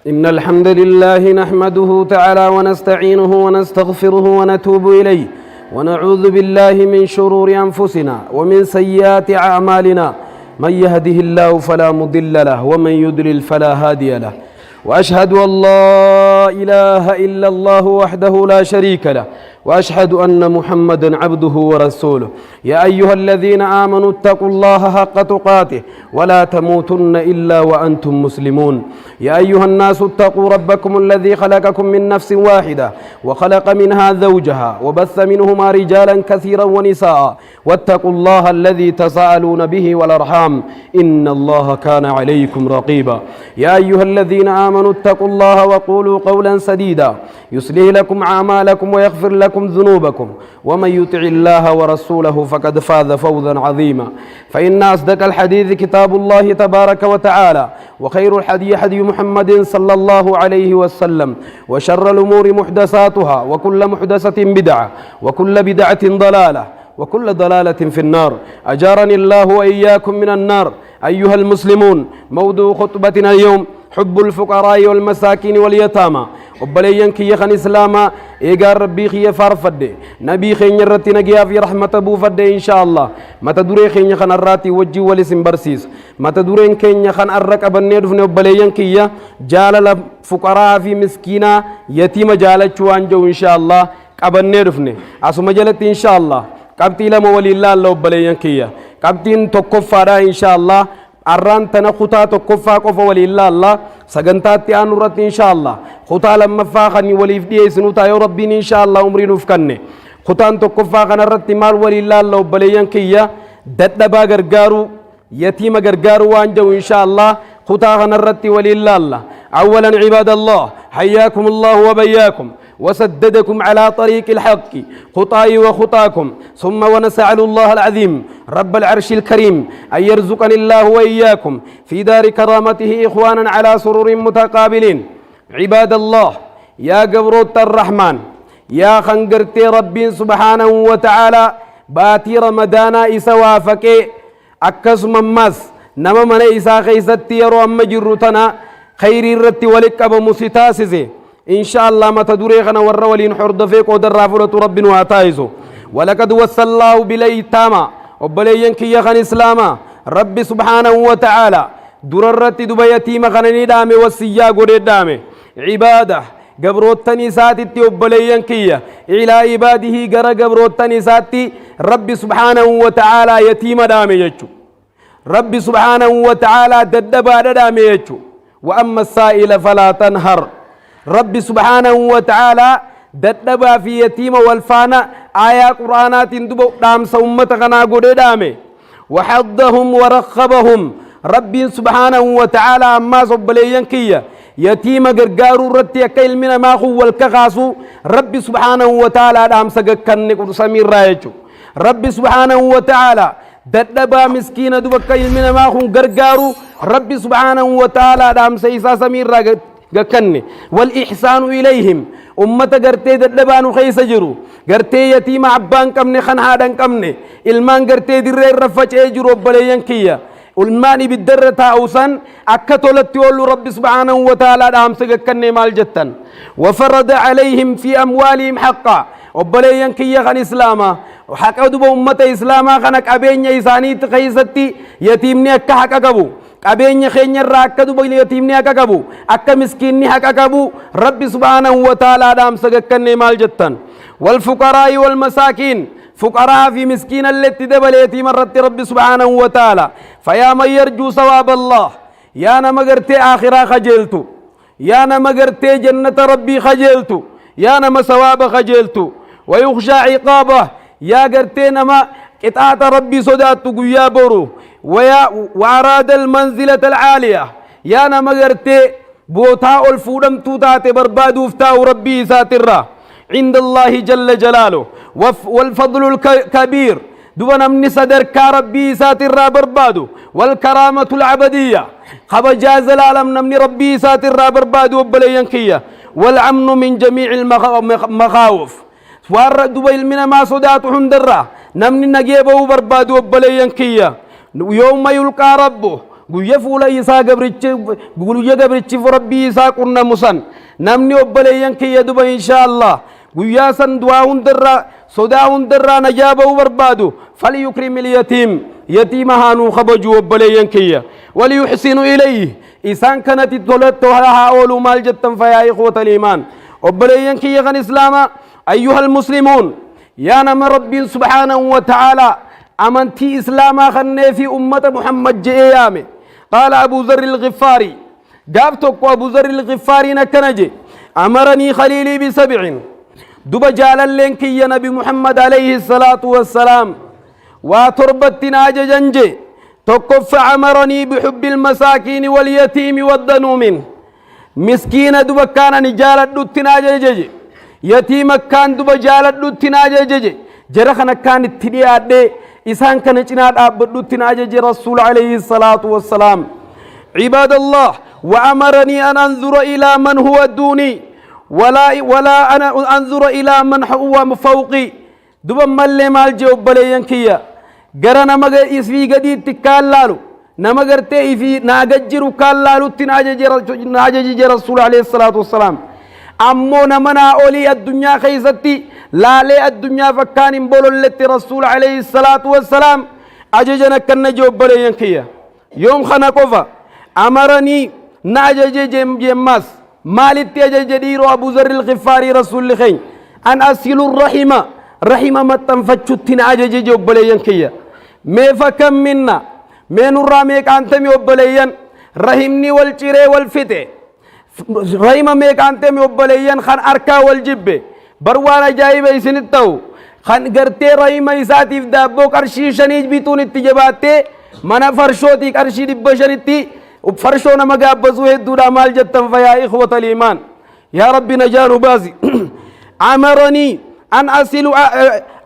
إن الحمد لله نحمده تعالى ونستعينه ونستغفره ونتوب إليه ونعوذ بالله من شرور أنفسنا ومن سيئات أعمالنا من يهده الله فلا مضل له ومن يضلل فلا هادي له وأشهد أن لا إله إلا الله وحده لا شريك له وأشهد أن محمدا عبده ورسوله يا أيها الذين آمنوا اتقوا الله حق تقاته ولا تموتن إلا وأنتم مسلمون يا أيها الناس اتقوا ربكم الذي خلقكم من نفس واحدة وخلق منها زوجها وبث منهما رجالا كثيرا ونساء واتقوا الله الذي تساءلون به والأرحام إن الله كان عليكم رقيبا يا أيها الذين آمنوا اتقوا الله وقولوا قولا سديدا يصلح لكم أعمالكم ويغفر لكم ذنوبكم ومن يطع الله ورسوله فقد فاز فوزا عظيما فإن أصدق الحديث كتاب الله تبارك وتعالى وخير الحديث حديث محمد صلى الله عليه وسلم وشر الأمور محدثاتها وكل محدثة بدعة وكل بدعة ضلالة وكل ضلالة في النار أجارني الله وإياكم من النار أيها المسلمون موضوع خطبتنا اليوم حب الفقراء والمساكين واليتامى وبليان كي يخن إسلاما إيقار ربي خي فارفد نبي خي نرتي نجيا في رحمة أبو فد إن شاء الله ما تدوري خي يخن الراتي وجي ولسم برسيس ما تدورين كي يخن الرك أبنيد فن وبليان كي جال الفقراء في مسكينة يتيم جال شوانجو إن شاء الله أبنيد فن أسمى جلت إن شاء الله قبتي لما ولي الله الله وبليان كي قبتين تكفارا إن شاء الله أران تنخطا تكفا قف ولي الله سجنتات أنورت إن شاء الله خطا لما فاخني ولي فدي سنوتا يا ربي إن شاء الله عمري نفكني خطا تكفا خنرت مال ولي الله وبليان كيا ددبا غرغارو يتيم غرغارو وانجو إن شاء الله خطا خنرت ولي الله أولا عباد الله حياكم الله وبياكم وسددكم على طريق الحق خطاي وخطاكم ثم ونسأل الله العظيم رب العرش الكريم أن يرزقني الله وإياكم في دار كرامته إخوانا على سرور متقابلين عباد الله يا قبروت الرحمن يا خنقرتي ربي سبحانه وتعالى باتي رمضانا إسوافك أكس ممس نما من إسا خيستي يرو أم جرتنا خير الرت ولك أبو مسيتاسزي إن شاء الله ما تدوري خنا ورولين حرد فيك ودر رافلة رب واتايزو ولقد وصى الله باليتامى وبلين كي يخن إسلاما رب سبحانه وتعالى دررت دبا يتيم خنني دامي وسيا قريد دامي عباده قبروت تنسات وبلين كي إلى عباده قرى قبروت تنسات رب سبحانه وتعالى يتيم دامي يجو رب سبحانه وتعالى ددبا دامي يجو وأما السائل فلا تنهر رب سبحانه وتعالى ددبا في يتيم والفانا آية قرآنات دبو دام سومة غنا قد دامي وحضهم ورخبهم رب سبحانه وتعالى أما صبليا كيا يتيم غرغارو رتي كيل من ما هو الكغاسو رب سبحانه وتعالى دام سغكن قد سمير رايجو رب سبحانه وتعالى ددبا مسكين دبو كيل من ما هو غرغارو رب سبحانه وتعالى دام سيسا سمير رايجو قكني والإحسان إليهم أمة قرتي دلبان خيس جرو قرتي يتيم عبان كمني خن هادن كمني المان قرتي درير رفج اجرو بليان كيا الماني بالدر تاوسن أكتولت يقول رب سبحانه وتعالى دام سقكني مال جتن وفرض عليهم في أموالهم حقا وبليان كيا خن إسلاما وحق أدب أمة إسلاما خنك أبين يساني تخيستي يتيمني أكا حق أقبو qabeenya keenya irraa akka duba yatiimni akka qabu akka miskiinni haqa qabu rabbi subhanahu wa ta'ala dhaamsa gakkannee maal jettan wal fuqaraa'i wal masaakiin fuqaraa fi miskiina alletti dabale yatiima irratti rabbi subhanahu wa ta'ala fayaa man yarjuu sawaaba allah yaa nama gartee aakhiraa kajeeltu yaa nama gartee jannata rabbii kajeeltu yaa nama sawaaba kajeeltu wa yukhshaa ciqaabah yaa gartee nama qixaata rabbii sodaattu guyyaa boru وأراد المنزلة العالية يا نمغرتي بوتاء الفودم توتات بربادو فتاو ربي ساترة عند الله جل جلاله والفضل الكبير دون من صدر كربي ساترة بربادو والكرامة العبدية خبجاز العالم نمني ربي ساترة بربادو بلينكية والأمن من جميع المخاوف وارد دبيل من ما صدات حندرة نمني نجيبه بربادو بلينكية يوم يلقى ربه guyya fuula isaa guyya gabrichi rabbii isaa qunnamusan namni obboleeyyan kiyya duba inshaa Allah guyyaa san du'aa hundarraa sodaa hundarraa najaa ba'uu barbaadu falyukrim ilyatiim yatiima haanuu kabaju obboleeyyan kiyya waliyuxsinu ilayhi isaan kanatti tolatto haa ooluu maal jettan fayaa ikhwata liimaan obboleeyyan kiyya kan islaama ayyuha almuslimuun yaa nama rabbiin subhaanahu wa ta'aalaa amantii islaamaa kannee fi ummata muhammad je'ee yaame qaala abu zarri alghifaari gaaf tokko abu zarri alghifaariin akkana je amaranii khaliilii bisabcin duba jaalalleen kiyya nabi muhammad alayhi salaatu wassalaam waa torbattin ajajan je tokkoffa amaranii bixubbi almasaakiini walyatiimi waddanuumin miskiina duba kaanani jaaladhuttin ajaje yatiima kaan duba jaaladhuttin ajaje jara kana kaan itti dhiyaadhe isaan kana cinaa dhaabbadhuttin ajaje rasuul alayhi salaatu wassalaam cibaadallah wa amaranii an anzura ilaa man huwa duunii ولا أنا أنظر إلى من هو فوقي دوبا مالي مال جو بليان كيا غرانا مغا اسفي غدي تكالالو نمغرتي في ناغجرو كالالو تناجي رسول عليه الصلاة والسلام أمو نمنا أولي الدنيا خيستي لا لي الدنيا فكان بولو لتي رسول عليه الصلاة والسلام أججنا كن جو بليان كيا يوم خنا كوفا أمرني ناجي جماس مالتي جدير أبو ذر الغفاري رسول الله أن أصل الرحمة رحمة ما تنفتشتنا أجج جبليان كيا ما فكم منا من الراميك أنتم يبليان رحمني والجري والفتة رحمة ميك أنتم يبليان خان أركا والجبة بروانا جايبة يسنتو خان قرتي رحمة يساتي في دابو كرشي شنيج بيتون التجاباتي منا فرشوتي كرشي دبشرتي وفرشونا مقابزوه الدورة مال جتن فيا إخوة الإيمان يا ربي نجار بازي أمرني أن أسأل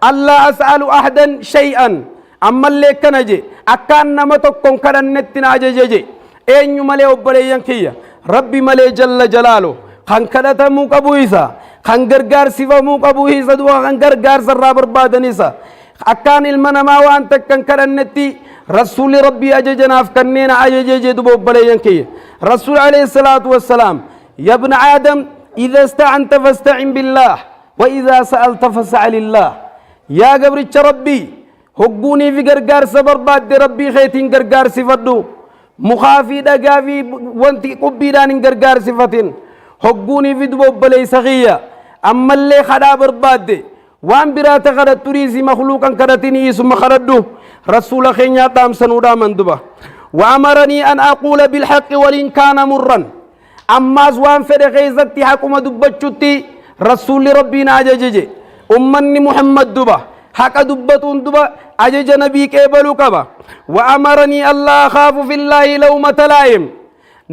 ألا أسأل أحدا شيئا أما اللي كنجي أكان نمتكم كرنت ناججي أين ملي وبليان كيا ربي ملي جل جلاله خان كدتا موك أبويسا خان غرغار سيفا موك أبويسا دوا خان غرغار سرابر بادنيسا أكان المنما وانتك كان كرنتي رسول ربي أججنا فكنينا أججج دبو بليان كي رسول عليه الصلاة والسلام يا ابن آدم إذا استعنت فاستعن بالله وإذا سألت فاسأل الله يا قبرتش ربي هقوني في غرغار سبر بعد ربي خيتين غرغار صفدو مخافي دقافي وانتي قبيدان غرغار صفتين هقوني في دبو بلي سخية أما اللي خدا برباد وان برات خدا تريزي مخلوقا كدتني ثم خردو رسول خينيا دام سنودا مندوبا وأمرني أن أقول بالحق وإن كان مرا أما زوان فد غيزتي حكومة دبتشتي رسول ربنا أججي أمني محمد دوبا حق دبتون دوبا أجج نبي كيبلو كبا وأمرني الله أخاف في الله لومة لائم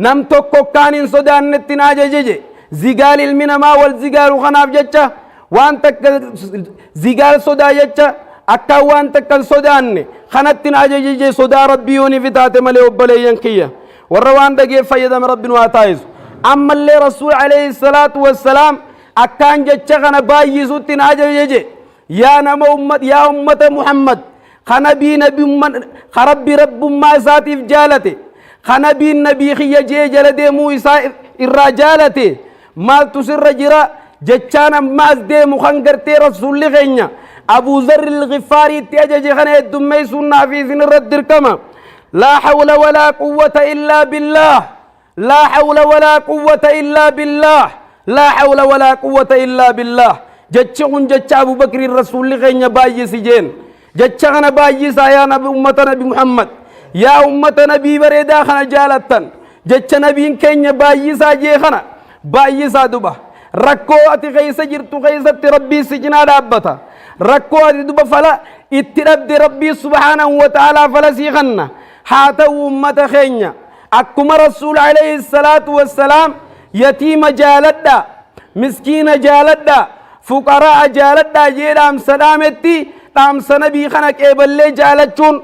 نم توكو كان صدان نتنا أججي زيغال المنما والزيغال خناف جتشا وان تك زيغال صدا جتشا akka waan takkan sodaanne kanattin ajajije sodaa rabbiyooni fitaate malee obboleeyyan kiyya warra waan dhagee fayyadame rabbiin waa taayisu ammallee rasuul alayhi salaatu wassalaam akkaan jecha kana baay'isuttin ajajije yaa nama yaa ummata muhammad kanabii rabbi rabbummaa isaatiif jaalate kanabiin nabii kiyya jee jala deemuu isaa irraa jaalate maaltu sirra jira jechaan ammaas deemu kan gartee rasuulli keenya أبو ذر الغفاري تيجي خنا الدمي سنة في سن الرد كما لا حول ولا قوة إلا بالله لا حول ولا قوة إلا بالله لا حول ولا قوة إلا بالله جتشون جتش أبو بكر الرسول غين باي سجين جتشنا باي سايا نبي أمة نبي محمد يا أمة نبي بريدا خنا جالتن جتش نبي كين باي ساجي خنا باي سادوبا ركو أتي غيس جرتو غيس ربي سجنا دابتا ركو دوبا فلا اترد ربي سبحانه وتعالى فلا سيغنا حتى أمة خينيا أكما رسول عليه الصلاة والسلام يتيم جالدا مسكين جالدا فقراء جالدا جيرام سلامتي تام سنبي خنك إبلي جالتشون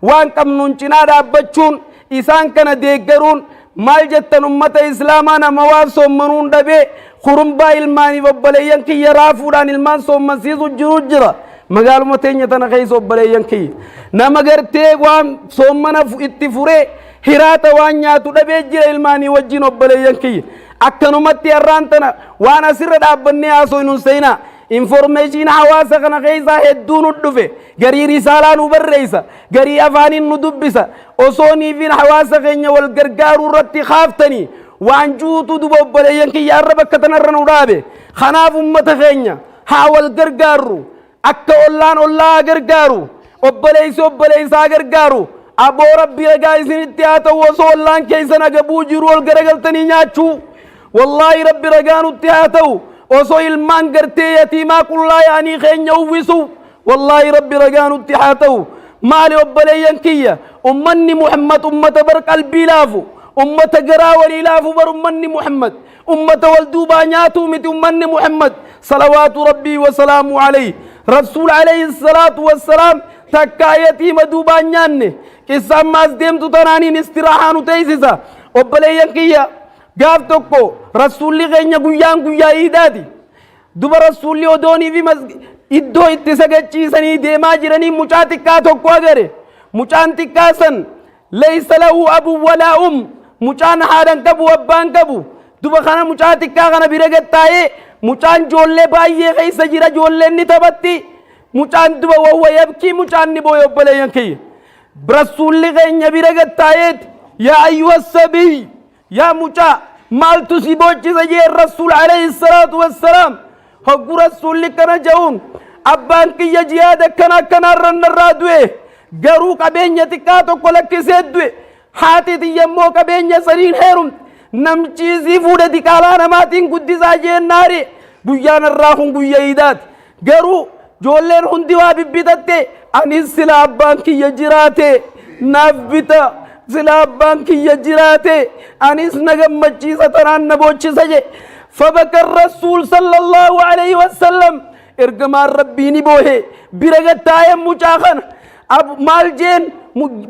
وان كم ننشنا دابتشون إسان كان ديگرون مال جتن أمة إسلامانا مواب سومنون دبي خرمبا ilmaani obboleeyyan kiyya raafuudhaan ilmaan soommansiisu jiru jira magaaluma teenya tana keessa obboleeyyan kiyya nama gartee waan soommana itti furee هرات وانياتو دبيجر الماني وجين وبليان كي أكنمتي الرانتنا وانا سر دابني أسوي نسينا information حواسا كنا غيزا هدون الدفع غري رسالة نبرئيسا غري أفاني ندبسا أصوني فين حواسا غينيا والغرغار رتي خافتني وانجوتو دبو بليان كي يا رب كتنرن ودابي خناف أمت غينيا حاول غرغارو أكا أولان أولا غرغارو أبليسا غرغارو أبو ربي رجايزين التياتو وصولان كيسنا قبو جرو الغرغلتني نياتشو والله ربي رجانو التياتو وصويل مانغرتي يتيما كلا يعني خين يوفسو والله ربي رجانو التياتو مالي وبليان كيا أمني محمد أمة بر قلبي لافو أمة قراولي لافو بر أمني محمد أمة والدوبا نياتو مت أمني محمد صلوات ربي وسلامه عليه رسول عليه الصلاة والسلام تكايتي مدوبا نياني كسام ماس ديمتو تنانين استراحانو تيسيسا وبليان كيا قاف توكو رسولي غينيا قيان قيا إيدادي دوبا رسولي ودوني في إدو اتساقات چيساني ديما جراني مچاتكا توكو اگره مچانتكا سن ليس له أبو ولا مچان حادن كبو أبان كبو دوبا خانا مچاتكا خانا برغت تاي مچان جولي بايي غيسا جرا جولي نتبتي مچان دوبا وهو يبكي مچان نبو يبليان كيا برسولي غينيا برغت تايت يا أيها السبي يا مچا مال تسيبوچي سجي الرسول عليه الصلاة والسلام حقو رسول كنا جون أبان كي جيادة كنا رن الرادوه غرو قبين يتكاتو كولك سيدوه حاتي تيمو قبين يسرين حيرم نمچيزي فودة ديكالانا ماتين قدسا جين ناري بيان الراحون بيايدات غرو جولين هندوا ببتت أنيس سلا أبان كي يجراته نافبتا سلا أبان كي يجراته أنيس نغم مجيسة تران نبوچي سجي فبكى الرسول صلى الله عليه وسلم ارغمان ربي نبوه برغت تايم مچاخن اب مال جين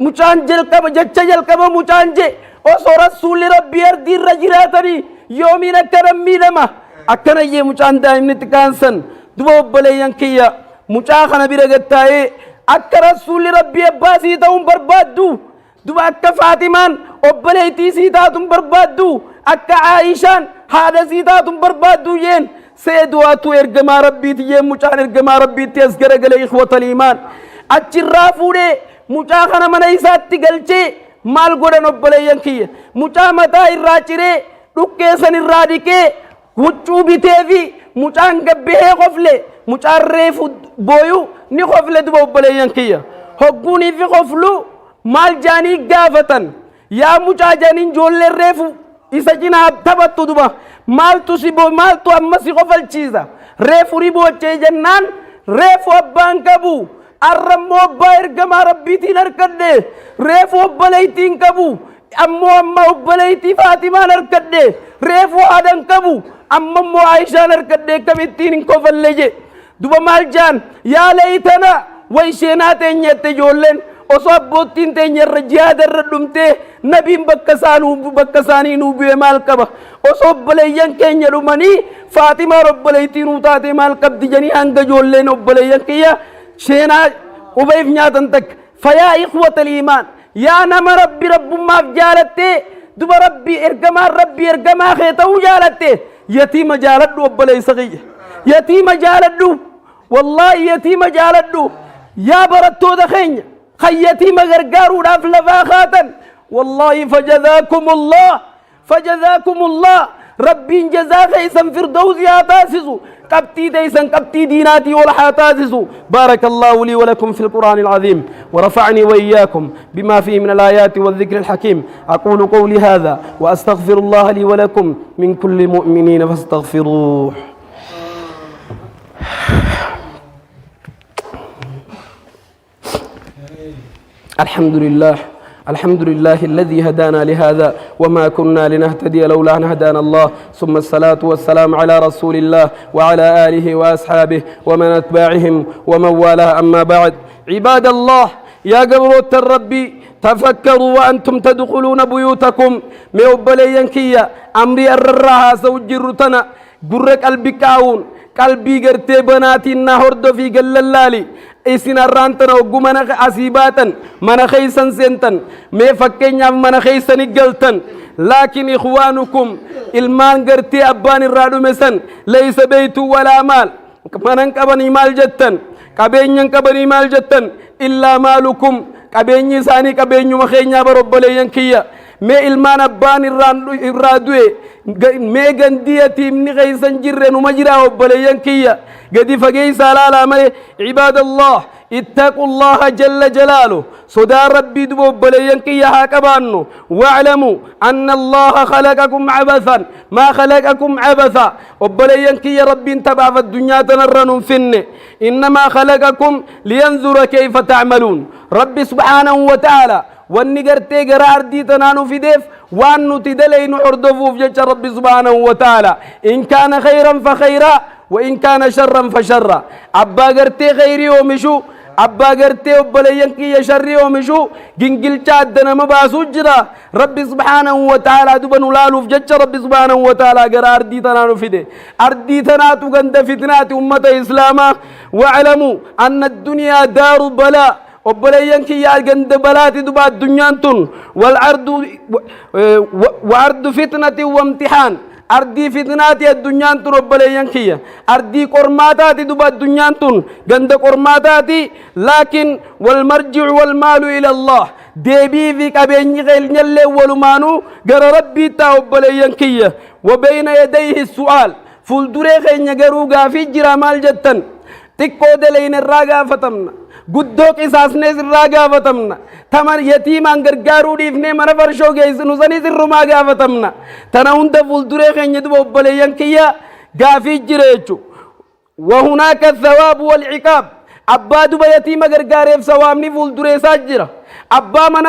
مچان جلقب جچا جلقب مچان جي وصو رسول ربي اردين رجراتني يومين اكرمي لما اكنا يه مچان دائم نتكانسن دو بليان كيا مچاخن برغت تاي اك رسول ربي اباسي تاون بربادو دو اك فاطمان وبليتي سيداتم بربادو اك عائشان هذا سيداتم بربادو ين سيدواتو ارغما ربي تيه مچان ارغما ربي تيسكر گله اخوة الايمان اچرافوده مچاخنا منيساتي گلچه مال گودن وبليان كيه مچا متا الراچره دكيسن الراديكه huccuu biteefi mucaan gabbihee qofle mucaan reefu booyu ni qofle duba obboleeyyan kiyya hogguunii fi qoflu maal jaanii gaafatan yaa mucaa jaaniin joolleen reefu isa cinaa taphattu duba maaltu amma si qofalchiisa reefu riboochee jennaan reefu abbaan qabu arrammoo abbaa ergamaa rabbiitiin harkadhe reefu obboleeytiin qabu ammoo amma obboleeytii faatimaan harkadhe reefu haadhan qabu أمم عائشة نركض كمتين كوفلجة دوبا مالجان يا ليتنا ويشينا تنيا تجولن أصاب بوتين تنيا رجيا دردمته نبي بكساني نوبي مال كبا أصاب بليان كنيا روماني فاطمة رب بليتين وتاتي مال كب دجاني هنگ جولن رب بليان كيا شينا وبيف نياتنتك فيا إخوة الإيمان يا نما ربي رب ما فجالته دوبا ربي إرجما خيتو جالته يتيم جالدو وبلي صغي يتيم جالدو والله يتيم جالدو يا برتو دخين خي يتيم غرغارو دافل فاخاتا والله فجزاكم الله ربي جزاك ايسن فردوس يا تاسسو قبتي ديسن قبتي ديناتي ولا تاسسو بارك الله لي ولكم في القرآن العظيم ورفعني وإياكم بما فيه من الآيات والذكر الحكيم أقول قولي هذا وأستغفر الله لي ولكم من كل مؤمنين فاستغفروه الحمد لله الذي هدانا لهذا وما كنا لنهتدي لولا أن هدانا الله ثم الصلاة والسلام على رسول الله وعلى آله وأصحابه ومن أتباعهم ومن والاه أما بعد عباد الله يا قبروت الربي تفكروا وأنتم تدخلون بيوتكم ميوبليان كيا أمري الرها سوجرتنا قرق قلبي كاون قلبي قرتي بناتي النهر في قلالي إسن الرانتنا وقمنا أسيباتا من خيسا سنتن ما فكينا من خيسا نقلتن لكن إخوانكم المان قرتي أبان الرادو مسن ليس بيت ولا مال من كبني مال جتن كبين كبني مال جتن إلا مالكم كبين ثاني كبين مخينا برب لينكيا ما المان أبان الرادو ما غنديتي من خيسا جرن ومجرى رب لينكيا قد فقيس على عباد الله اتقوا الله جل جلاله صدى ربي دبوب بلينكي هاكبانو واعلموا أن الله خلقكم عبثا ما خلقكم عبثا وبلينكي ربي انتبع في الدنيا تنرن فن إنما خلقكم لينظر كيف تعملون ربي سبحانه وتعالى والنقرتي قرار دي تنانو في ديف وأنو تدلين عردفو في جج ربي سبحانه وتعالى إن كان خيرا فخيرا وإن كان شرا فشرا أبا قرتي خيري ومشو أبا قرتي وبلينكي يشري ومشو جنجل شادنا مباسو جرا ربي سبحانه وتعالى دبن لالو في جج ربي سبحانه وتعالى قرار أردي تنانو في دي أردي تناتو قند فتنات أمة إسلاما واعلموا أن الدنيا دار بلاء وبلينكي يا قند بلاتي دبا الدنيا تن وعرض فتنة وامتحان أردي فتناتي الدنيا تن وبلينكي أردي قرماتاتي دبا الدنيا تن قند قرماتاتي لكن والمرجع والمال إلى الله ديبي في كبيني غير نلي ولمانو قر ربي تا وبلينكي وبين يديه السؤال فلدري خين يقروقا في جرامال جتن تكو دلين الراقا فتمنا قدوك إساسني سراغا فتمنا تمر يتيمان غرغارو ديفني من فرشو گيسنو سني سرما فتمنا تناون دفول دريخين يدبو بليان كيا غافي جريچو وهناك الثواب والعقاب أبا دبا يتيما غرغاريف سوامني فول دريسا جرا أبا من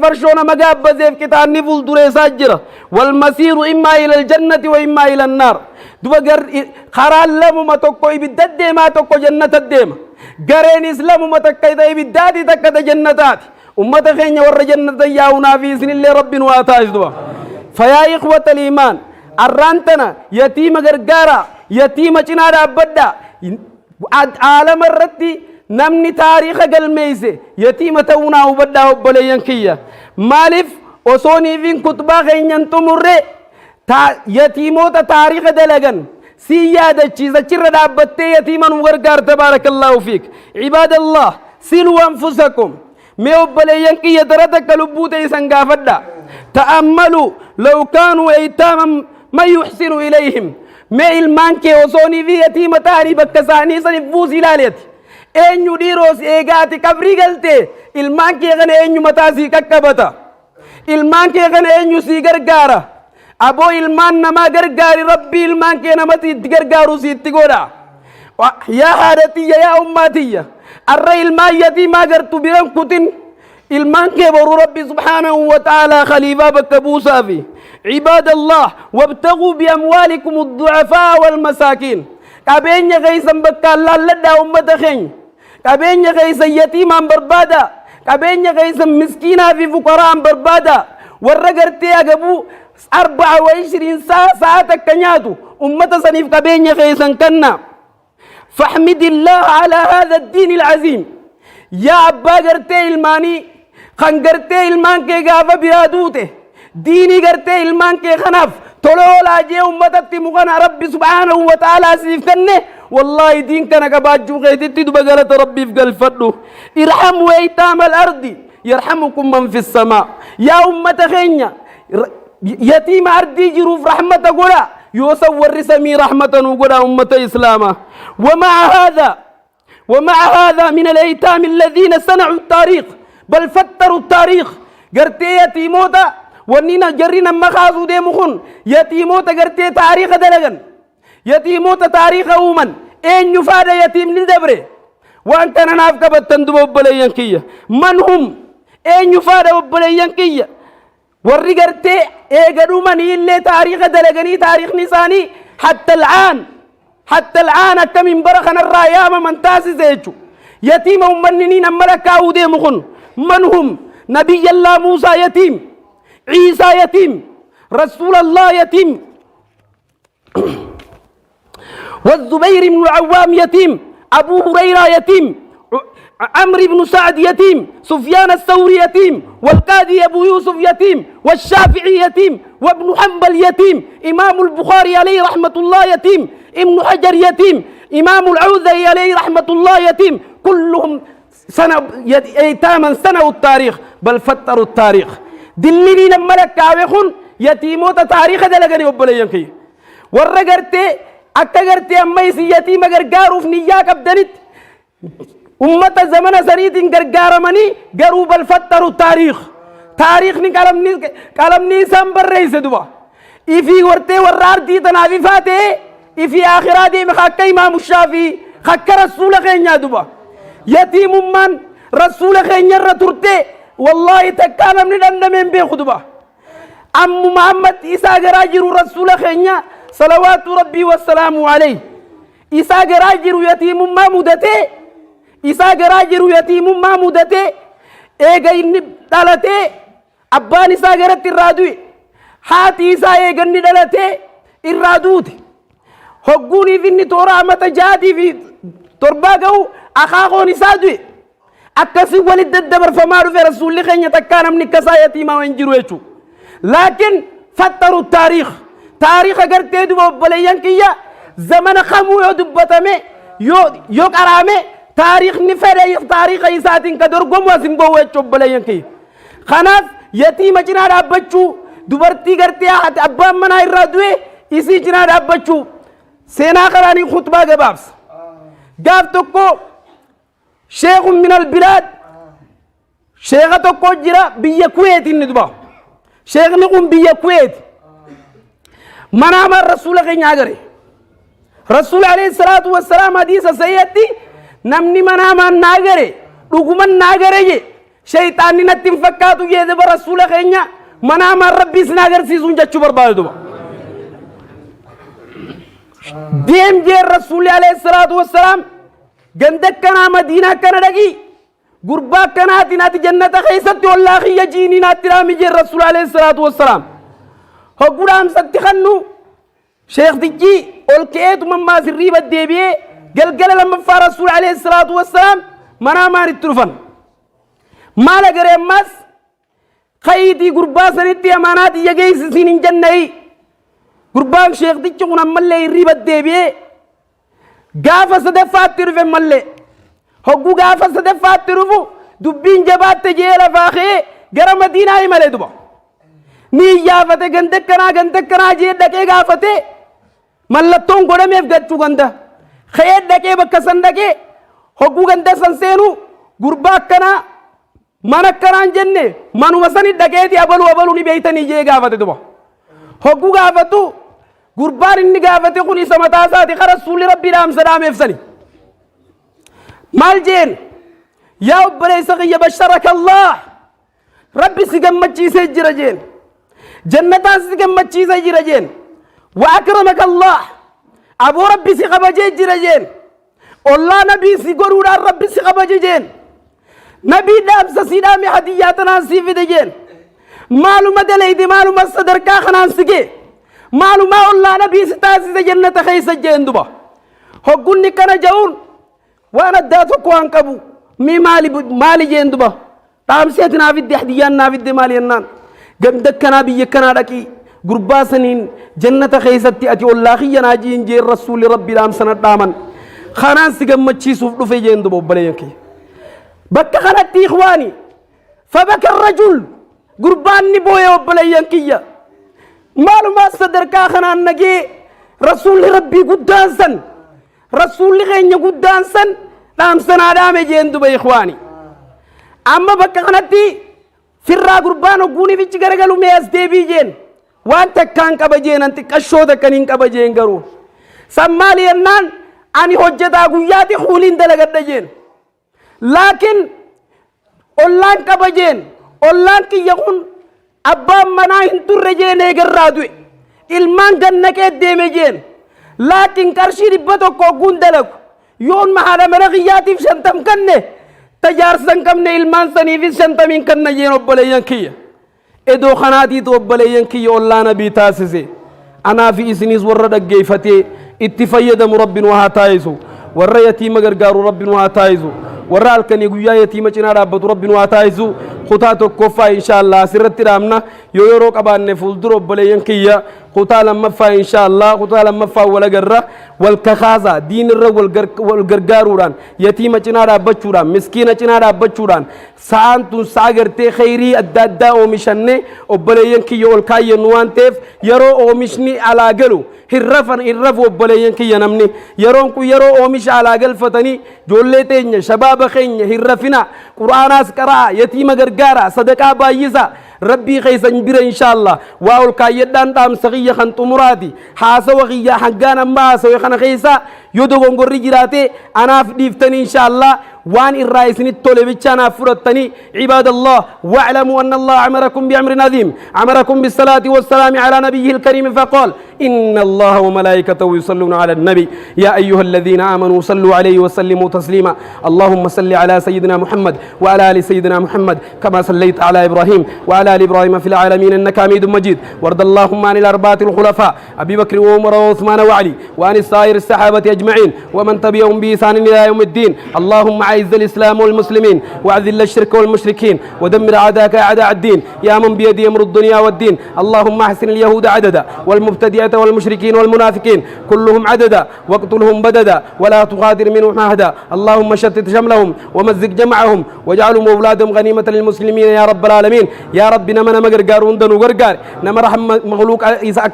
فرشونا مغاب زيف كتاني فول دريسا جرا والمسير إما إلى الجنة وإما إلى النار دبا خرال لمو ما توقو إبداد ديما توقو جنة الديما غرين إسلام متكيدا إبدادي تكدا جنتات أمة خينيا ور جنة ياونا في سن الله رب واتاج دوا فيا إخوة الإيمان الرانتنا يتيم غرغارا يتيم چنادا أبدا عالم الرتي نمني تاريخ قلميسي يتيم تونا وبدا وبلينكيا مالف وصوني فين كتبا خينيا تمر يتيموت تاريخ دلغن سيادة چيزة چرة دابتة يتيما وغرغار تبارك الله فيك عباد الله سلوا أنفسكم ميو بلينكي يدرتك لبوت يسنقا فدا تأملوا لو كانوا ايتاما ما يحسن إليهم ما المانكي وصوني في يتيمة تاني بكساني سنفوس إلاليت اين يديروس ايغاتي كبري قلتي المانكي غني اين متاسي ككبتا المانكي غني اين يسي غرغارة أبو إلمان نما غرغاري ربي إلمان كي نمتي غرغارو سيتي غودا يا حادتي يا أمتي الرأي إلمان يتي ما غرتو برم كتن إلمان كي برو ربي سبحانه وتعالى خليفة بكبوسا في عباد الله وابتغوا بأموالكم الضعفاء والمساكين كابين يغيسا بكا الله لدى أمت خين كابين يغيسا يتيما بربادا كابين يغيسا مسكينا في فقراء بربادا ورقرتي أقبو 24 ساعة كنياتو أمة سنيف كبين خيسا كنا فاحمد الله على هذا الدين العظيم يا أبا قرتي الماني خان قرتي المان كي غافة برادوته ديني قرتي المان كي خنف طلول آجي أمتتي مغنى ربي سبحانه وتعالى سيف كنه والله دين كان كباجو غيتي دبقالة ربي في قلفته ارحموا ايتام الأرض يرحمكم من في السماء يا أمة خينيا يتيم أردي جروف رحمة قولا يوسور رسمي رحمة قولا أمة إسلاما ومع هذا من الأيتام الذين صنعوا التاريخ بل فتروا التاريخ قرتي يتيموتا ونينا جرينا مخازو دي مخون يتيموتا قرتي تاريخ دلغن يتيموتا تاريخ أومن إن يفاد يتيم للدبري وأنت نافك بتندب وبلينكية من هم إن يفاد وبلينكية ورّيغرتي ايغدوما نيلي تاريخ دلغني تاريخ نساني حتى الآن كم برخنا الرايام من تاسي زيجو يتيم أمنينين أمركا ودي مخن من هم نبي الله موسى يتيم عيسى يتيم رسول الله يتيم والزبير بن العوام يتيم أبو هريرة يتيم عمرو بن سعد يتيم، سفيان الثوري يتيم، والقاضي أبو يوسف يتيم، والشافعي يتيم، وابن حنبل يتيم، إمام البخاري عليه رحمة الله يتيم، ابن حجر يتيم، إمام العوذري عليه رحمة الله يتيم، كلهم ايتاما سنوا التاريخ بل فتروا التاريخ. دلني لما لك كاويخون يتيموت تاريخ دلقني وبلينكي ورقرتي أكغرتي أما يسي يتيم غرغاروف نياك أبدنت أمة زمن سريد غرغارمني غروب الفتر التاريخ تاريخ ني كلامني سامبر رئيس دبا إفي ورتي ورار دي تنافي فاتي إفي آخراتي مخاك إمام الشافعي خاك رسول خينيا دبا يتيم من رسول خينيا رتورتي والله تكانا من الأندمين بيخدبا أم محمد إسا غراجر رسول خينيا صلوات ربي والسلام عليه إسا غراجر يتيم ما مدته إسا غراجر يتيم ما مدته إيغا إني دالته أبان إسا غرت الرادوي هاتي إسا إيغا إني دالته الرادوت هقوني في إني تورا متجادي في ترباقو أخاقون إسا دوي أكسي ولد الدبر فمارو في رسول الله خينيا تكانا من كسا يتيما وينجرو يشو لكن فتروا التاريخ تاريخ اگر تيدو بليان كيا زمن خمو يدبتمي يو كرامي تاريخ نفري تاريخ يساتين كدر قوم واسم بو يچو بليان كيا خناف يتيم جنا دابچو دوبرتي کرتے ہیں ابا منا الرادوی اسی جنا دابچو سینا قرانی خطبہ کے بابس گاف تو کو شیخ من البلاد شیخ تو کو جرا بی کویت ندبا شیخ نقوم بی کویت منام الرسول غني عجري رسول عليه الصلاة والسلام حديث سيدي نمني منام الناجري رقم الناجري شيطان نتيم فكاتو يده برسول غني منام الربي سناجر سيزون جاتشو بربادو ديم جير رسول عليه الصلاة والسلام جندك كنا مدينة كنا دقي غربا كنا تناتي جنة خيست والله يجيني ناترامي جير رسول عليه الصلاة والسلام هقولام ستخنو شيخ دجي والكيت مما سري بديبيه قال لما فرسول عليه الصلاة والسلام منا ما نترفن ما لقرأ ماس خيدي قربا سنتي أمانات يجي سنين جنة قربان شيخ دجي قنا ملة يري بديبيه قافة صدفات ترفن ملة هقو قافة صدفات ترفو دبين جبات تجيلا فاخي قرى مدينة أي ملة دبا ni yaafate gande kana jee dhaqee gaafate mallattoon godhameef gachuu ganda khee dhaqee bakka san dhaqee hogguu ganda san seenu gurbaa akkanaa mana akkanaan jenne manuma sani dhaqeeti abalu ni beeytanii jee gaafate duba hogguu gaafatu gurbaan inni gaafate kun isa mataa isaati ka rasuulli rabbii dhaamsa dhaameef sani maal jeen yaa obboleessa kiyya basharaka allah rabbi si gammachiisee jira jeen جنة سيكم مچيزة جرجين وأكرمك الله أبو ربي سيخبجي جرجين الله نبي سيقرور ربي سيخبجي جين نبي دام سسيدامي حدياتنا سيفي دجين معلومة دليدي معلومة صدر كاخنان سيكي معلومة الله نبي ستاسي جنة خيسة جين دبا حقوني كان جاون وانا داتو كوان كبو مي مالي جين دبا تام سيتنا في الدي حديان نافي الدي مالي النان جمدك كنا بيكنا لكي غربا سنين جنة خيستي أتي والله يناجين جي رسول ربي لام سنة دامن خانان سيغم مچي سوف دفي جين دبو بلينكي بك خانت إخواني فبك الرجل غربان نبوي وبلينكي مالو ما صدر كا خانان نجي رسول ربي قدان سن رسول غيني قدان سن لام سنة دام جين دبو إخواني أما بك خانتي firraa gurbaan ogguuni fichi garagalu mees deebii jeen waan takkaan qaba jeen anti qashooda kaniin qaba jeen garuu sammaali yennaan ani hojjetaa guyyaati huuliin dalagadha jeen laakiin ollaan qaba jeen ollaan kiyya kun abbaan manaa hin turre jeen eegarraa du'e ilmaan gannaqee deeme jeen laakiin qarshii 100 ogguun dalagu yoon mahaadha mana kiyyaatiif 50 kanne تجارسن كم نه إلمان سنيفيس شنتمين كن نجين أبليان كيا إدو خناتي تو أبليان كيا الله نبي تاسسه أنا في إسنيس ورد الجيفتي اتفايد مرب وهاتايزو وريتي مغرغار رب وهاتايزو ورال كان يقول يا يتيم جنا رب رب واتايزو خطاتو كوفا إن شاء الله سرت رامنا يوروك أبان نفولدرو بلين كيا خطا لما فا إن شاء الله خطا لما فا ولا جرة والكخازة دين الرو والجرجاروران يتيم جنا رب شوران مسكين جنا رب شوران سانتون ساغرتي خيري الدادا ومشني وبلين كيا والكاي نوانتف يرو ومشني على جلو هرفن هرف وبلين كيا نمني يرونكو يرو ومش على جل فتني جولتين شباب خين هرفنا قرآن أسكرا يتيم جرجارا صدقة بايزا ربي خيس نبير إن شاء الله وأول كايدان تام سقيا خن تمراتي حاسة وقيا حقانا ما سوي خن خيسا يدوغون قري جراتي أنا فديفتني إن شاء الله وان الرئيس نتولي بيتشانا فرطني عباد الله واعلموا أن الله أمركم بأمر عظيم أمركم بالصلاة والسلام على نبيه الكريم فقال إن الله وملائكته يصلون على النبي يا أيها الذين آمنوا صلوا عليه وسلموا تسليما اللهم صل على سيدنا محمد وعلى آل سيدنا محمد كما صليت على إبراهيم وعلى آل إبراهيم في العالمين إنك حميد مجيد وارض اللهم عن الأربعة الخلفاء أبي بكر وعمر وعثمان وعلي وعن السائر الصحابة أجمعين ومن تبعهم بإحسان إلى يوم الدين اللهم أعز الإسلام والمسلمين وأذل الشرك والمشركين ودمر أعداءك أعداء الدين يا من بيده أمر الدنيا والدين اللهم أحسن اليهود عددا والمبتدئة والمشركين والمنافقين كلهم عددا واقتلهم بددا ولا تغادر منهم أحدا اللهم شتت شملهم ومزق جمعهم واجعلهم أولادهم غنيمة للمسلمين يا رب العالمين يا رب نمنا مغرغار وندن وغرغار نما رحمة مخلوق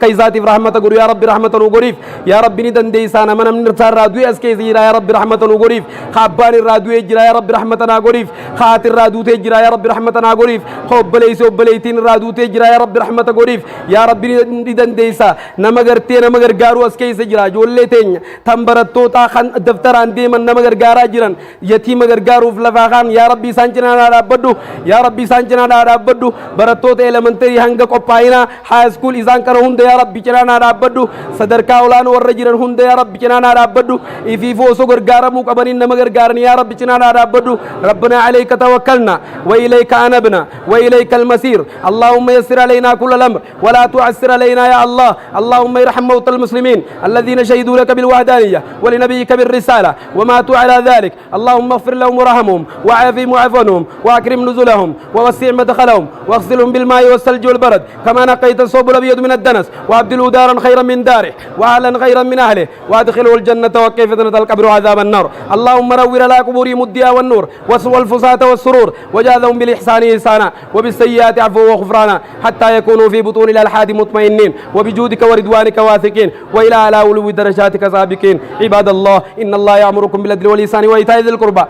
كيزاتي برحمة غرو يا رب رحمة وغريف يا رب ندن ديسانا من نرتار رادوي اسكي يا رب رحمة وغريف خابان الرادوي جرا يا رب رحمتنا غريف خاطر رادو تجرا يا رب رحمتنا غريف خب ليس وبليتين رادو تجرا يا رب رحمة غريف يا رب ندن ديسا نما غرتي نما غرغارو اسكي سجرا جولتين تمبرتو تا خان دفتران دي من نما غرغارا جيران يتيم غرغارو فلفاخان يا ربي سانجنا دا بدو يا ربي سانجنا دا بدو برتو elementary hanga qophaayina high school isaan kana hunda ya rabbi cinana dhaabbadhu sadarkaa olaanoo warra jiran hunda ya rabbi cinana dhaabbadhu ifiif osoo gargaaramuu qabanin nama gargaaran ya rabbi cinana dhaabbadhu rabbana alayka tawakkalna wa ilayka anabna wa ilayka almasir allahumma yassir alayna kull al-amr wa la tu'assir alayna ya allah allahumma irham mawta al-muslimin alladhina shahidu laka bil wahdaniyya wa li nabiyyika bir risala wa matu ala dhalik allahumma ighfir lahum warhamhum wa afihim wa'afhum wa akrim nuzulahum wa wasi' madkhalahum واغسلهم بالماء والثلج والبرد كما نقيت الثوب الابيض من الدنس وابدله دارا خيرا من داره واهلا خيرا من اهله وادخله الجنه وكيف فتنه القبر وعذاب النار اللهم نور على قبورهم الضياء والنور والفساة والسرور وجازهم بالاحسان احسانا وبالسيئات عفوا وغفرانا حتى يكونوا في بطون الالحاد مطمئنين وبجودك ورضوانك واثقين والى اعلى علو درجاتك سابقين عباد الله ان الله يامركم بالعدل والاحسان وايتاء ذي القربى